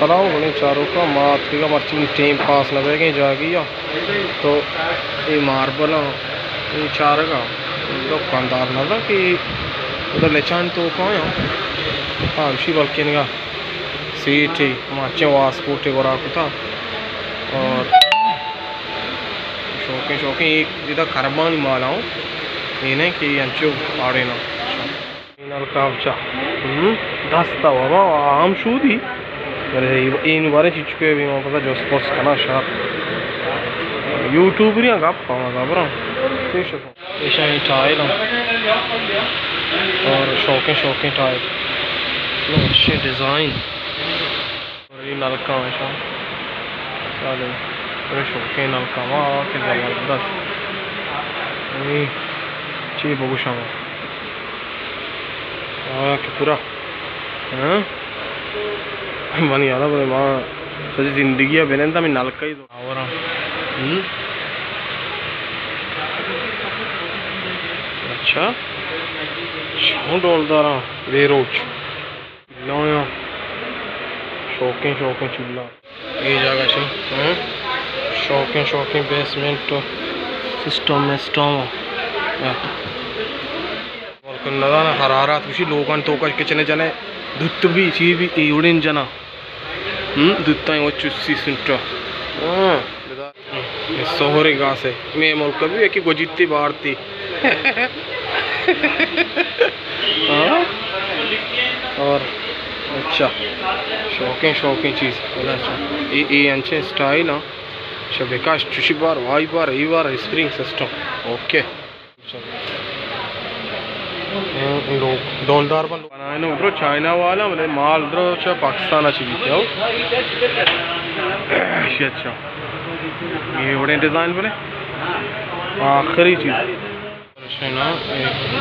सलाम बने चारों का मात का मर्ची टाइम पास न कहीं जागी तो ये मार्बल ये चार का दुकानदार ना था कि उधर ले चांद तो कौन हाँ उसी बल्कि निका सीट ही माचे वास्पोर्ट गोरा था और शौकीन शौकीन एक इधर खरबानी माला हूँ ये नहीं कि अंचो आड़े ना नलका दस्ता बाबा आम शूदी इन बारे चीज़ भी मैं पता जो स्पोर्ट्स का ना शार यूट्यूब नहीं आगा पाऊँ बरा ऐसा ही टाइल और शौकीन टाइल अच्छे डिज़ाइन और ये नलका ऐसा साले बड़े शौकीन नलका वाह के ज़बरदस्त ची बगुशा कि पूरा हाँ मानी आला बोले माँ सजी जिंदगी है बेने मैं नलका ही तो और अच्छा छो डोलदारा बेरोच लाया शौकीन चूल्हा ये जगह से शौकीन बेसमेंट सिस्टम में स्टॉम नदाना हरारत उसी लोगों तो का किचने जने दुत्त भी ची भी एवड़ेन जना दुत्ता वो चुस्सी सुनटा सोहरे घास है मैं मुल्क भी है कि गोजित्ती बारती और अच्छा शौकीन चीज़ अच्छा ये अच्छे स्टाइल हाँ अच्छा विकास चुशी बार वाई बार ई बार स्प्रिंग सिस्टम ओके लोग डोलदार बनाए ना उधर चाइना वाला मतलब माल उधर पाकिस्तान चाहिए क्या अच्छा ये बड़े डिज़ाइन बोले आखिरी चीज़ ना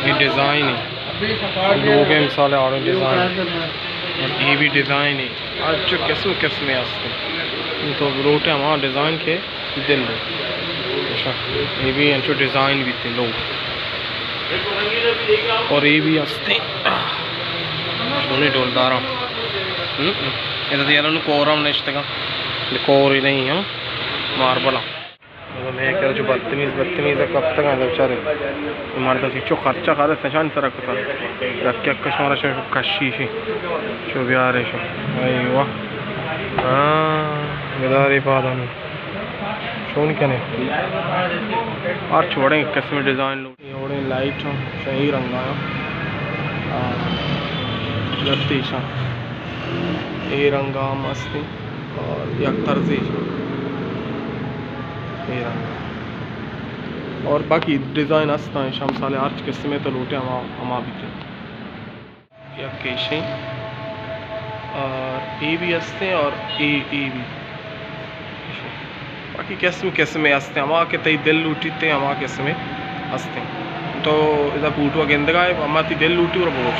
ये डिज़ाइन है लोग मिसाल और डिज़ाइन और ये भी डिज़ाइन है आज जो किस्म आते तो रोटे वहाँ डिज़ाइन के दिल अच्छा ये भी अच्छे डिज़ाइन भी थे लोग और ये भी आस्ते सोने डोलदारा इधर कोरम नेक्स्ट का कोर ही नहीं है मार्बल मैं कह जो बदतमीज़ कब तक आए बेचारे हमारे तो चो खर्चा खा रहे सचान सर रखता रख कश्मारा शो कशी शो बिहार शो वाह हाँ बेदारी पादन शोन क्या नहीं और छोड़े किस्म डिज़ाइन लोग ये लाइट हो सही रंग लत्ती ये रंगा मस्ती और एक तर्जी ये रंग और बाकी डिज़ाइन आस्ता है शाम साले आर्च किस्म तो लोटे हमा भी थे या केशे और ये भी आस्ते और ये भी बाकी किस्म आस्ते हमा के तई दिल लूटीते हमा किस्म आस्ते तो इधर बूटवा गेंद का है हमारी दिल लूटी और बोझ